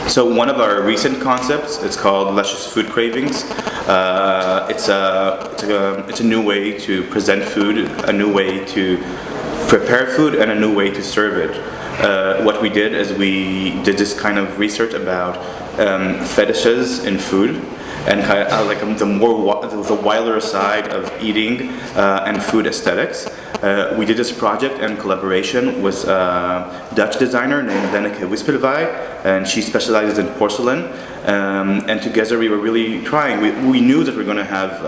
So one of our recent concepts, it's called luscious food cravings. It's a new way to present food, a new way to prepare food, and a new way to serve it. What we did is we did this kind of research about fetishes in food, and kind of, like the wilder side of eating and food aesthetics. We did this project in collaboration with a Dutch designer named Lenneke Wispelwey, and she specializes in porcelain. And together we were really trying. We knew that we were going to have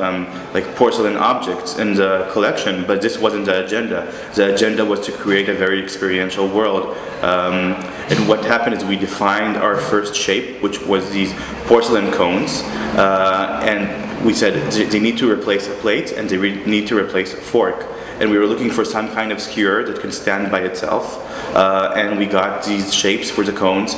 like porcelain objects in the collection, but this wasn't the agenda. The agenda was to create a very experiential world. And what happened is we defined our first shape, which was these porcelain cones, and we said they need to replace a plate and they need to replace a fork. And we were looking for some kind of skewer that can stand by itself. And we got these shapes for the cones.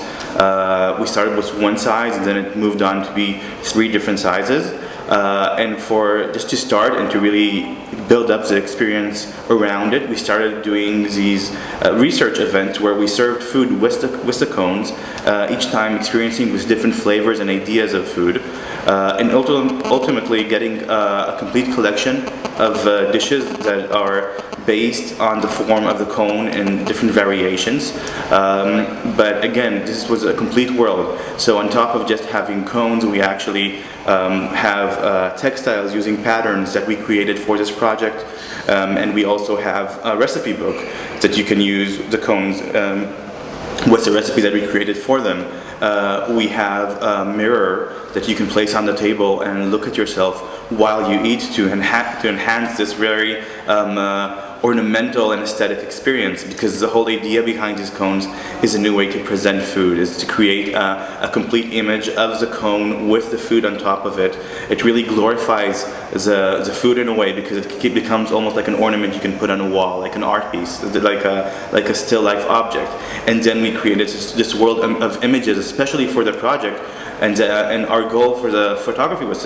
We started with one size, and then it moved on to be 3 different sizes. And for just to start and to really build up the experience around it, we started doing these research events where we served food with the cones, each time experiencing with different flavors and ideas of food, and ultimately getting a complete collection of dishes that are based on the form of the cone in different variations. But again, this was a complete world. So on top of just having cones, we actually have textiles using patterns that we created for this project. And we also have a recipe book that you can use the cones with the recipe that we created for them. We have a mirror that you can place on the table and look at yourself while you eat to enhance this very ornamental and aesthetic experience, because the whole idea behind these cones is a new way to present food, is to create a complete image of the cone with the food on top of it. It really glorifies the food in a way, because it becomes almost like an ornament you can put on a wall, like an art piece, like a still life object. And then we created this world of images, especially for the project. And our goal for the photography was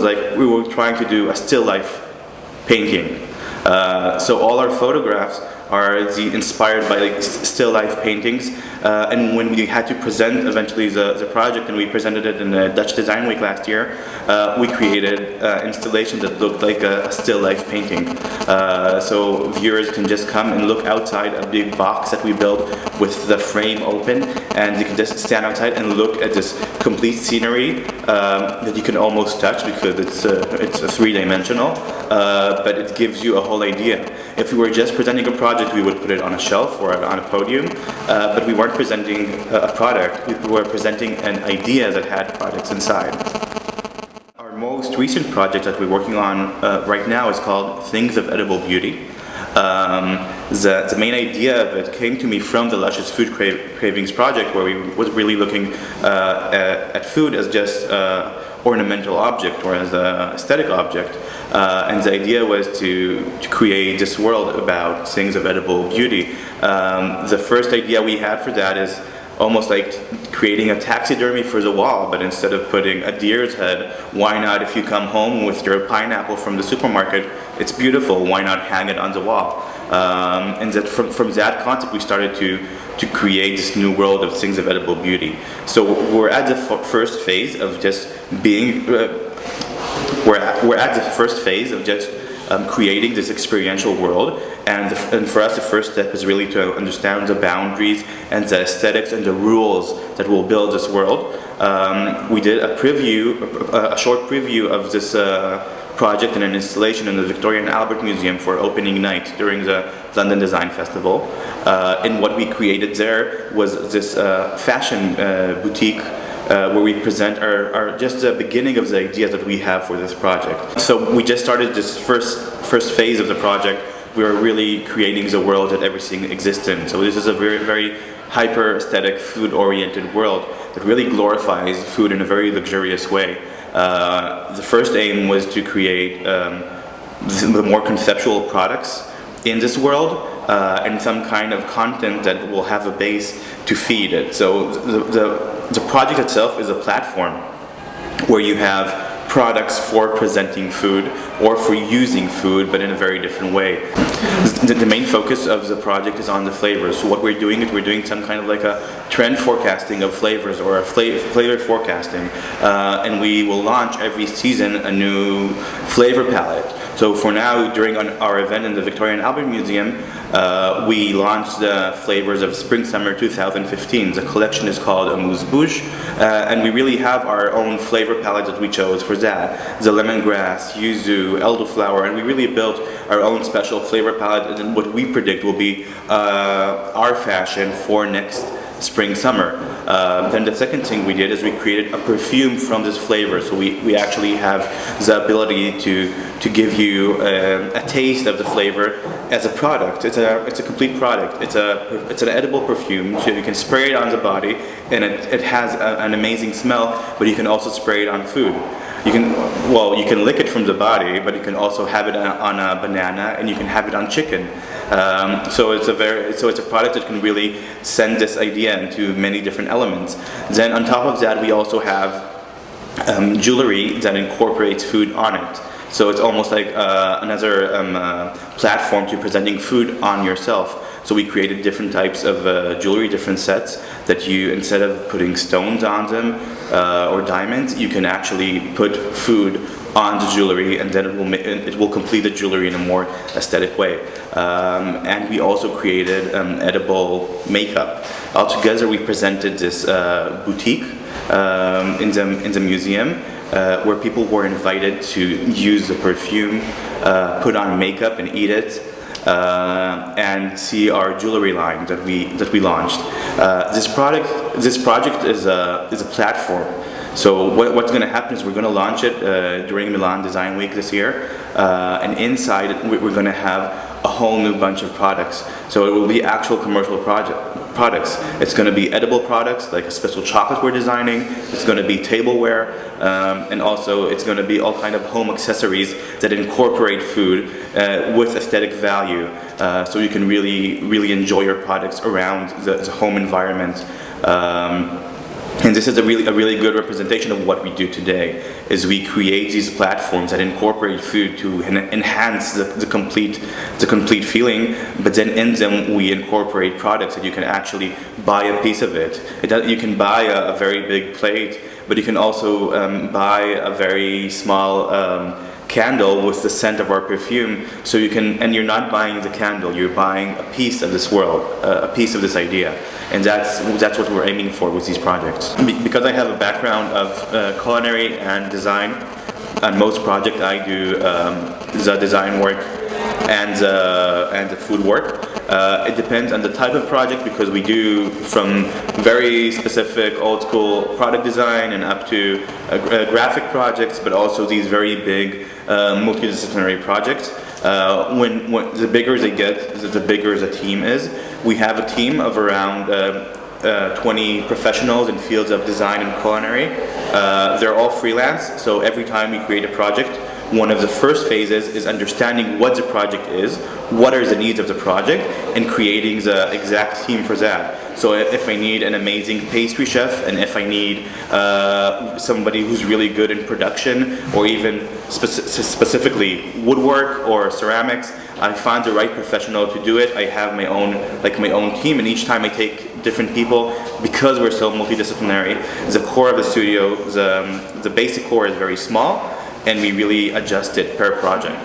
like we were trying to do a still life painting. So all our photographs are inspired by like still life paintings, and when we had to present eventually the project, and we presented it in the Dutch Design Week last year, we created installations that looked like a still life painting. So viewers can just come and look outside a big box that we built with the frame open, and you can just stand outside and look at this complete scenery that you can almost touch, because it's a 3-dimensional, but it gives you a whole idea. If we were just presenting a project, we would put it on a shelf or on a podium, but we weren't presenting a product, we were presenting an idea that had products inside. Our most recent project that we're working on right now is called Things of Edible Beauty. The main idea of it came to me from the Luscious Food Cravings project, where we was really looking at food as just ornamental object or as an aesthetic object, and the idea was to create this world about things of edible beauty. The first idea we had for that is almost like creating a taxidermy for the wall, but instead of putting a deer's head, why not, if you come home with your pineapple from the supermarket, it's beautiful, why not hang it on the wall? And that from that concept we started to create this new world of things of edible beauty. So we're at the first phase of just being, we're at the first phase of just creating this experiential world, and for us the first step is really to understand the boundaries and the aesthetics and the rules that will build this world. We did a short preview of this project in an installation in the Victoria and Albert Museum for opening night during the London Design Festival. And what we created there was this fashion boutique where we present our just the beginning of the ideas that we have for this project. So we just started this first phase of the project. We are really creating the world that everything exists in. So this is a very, very hyper aesthetic, food oriented world that really glorifies food in a very luxurious way. The first aim was to create the more conceptual products in this world, and some kind of content that will have a base to feed it. So the project itself is a platform where you have products for presenting food or for using food, but in a very different way. The main focus of the project is on the flavors. So what we're doing is we're doing some kind of like a trend forecasting of flavors, or a flavor forecasting, and we will launch every season a new flavor palette. So for now, during our event in the Victoria and Albert Museum, we launched the flavors of Spring-Summer 2015. The collection is called Amuse Bouche, and we really have our own flavor palette that we chose for that. The lemongrass, yuzu, elderflower, and we really built our own special flavor palette, and what we predict will be our fashion for next spring-summer. Then the second thing we did is we created a perfume from this flavor. So we actually have the ability to give you a taste of the flavor as a product. It's a complete product. It's an edible perfume, so you can spray it on the body, and it has an amazing smell. But you can also spray it on food. You can lick it from the body, but you can also have it on a banana, and you can have it on chicken. So it's a product that can really send this idea into many different elements. Then on top of that, we also have jewelry that incorporates food on it. So it's almost like another platform to presenting food on yourself. So we created different types of jewelry, different sets that you, instead of putting stones on them or diamonds, you can actually put food on the jewelry, and then it will complete the jewelry in a more aesthetic way. And we also created edible makeup. Altogether, we presented this boutique in the museum, where people were invited to use the perfume, put on makeup, and eat it. And see our jewelry line that we launched. This project is a platform. So what's going to happen is we're going to launch it during Milan Design Week this year, and inside it, we're going to have a whole new bunch of products. So it will be actual commercial products. It's going to be edible products, like a special chocolate we're designing. It's going to be tableware, and also it's going to be all kind of home accessories that incorporate food with aesthetic value, so you can really enjoy your products around the home environment. And this is a really good representation of what we do today. Is we create these platforms that incorporate food to enhance the complete feeling, but then in them we incorporate products that you can actually buy a piece of it. You can buy a very big plate, but you can also buy a very small candle with the scent of our perfume. So you can, and you're not buying the candle, you're buying a piece of this world, a piece of this idea, and that's what we're aiming for with these projects. Because I have a background of culinary and design, on most projects I do the design work and the food work. It depends on the type of project, because we do from very specific old school product design and up to graphic projects, but also these very big multidisciplinary projects. When the bigger they get, the bigger the team is. We have a team of around 20 professionals in fields of design and culinary. They're all freelance, so every time we create a project, one of the first phases is understanding what the project is, what are the needs of the project, and creating the exact team for that. So if I need an amazing pastry chef, and if I need somebody who's really good in production, or even specifically woodwork or ceramics, I find the right professional to do it. I have my own team, and each time I take different people, because we're so multidisciplinary. The core of the studio, the basic core is very small, and we really adjust it per project.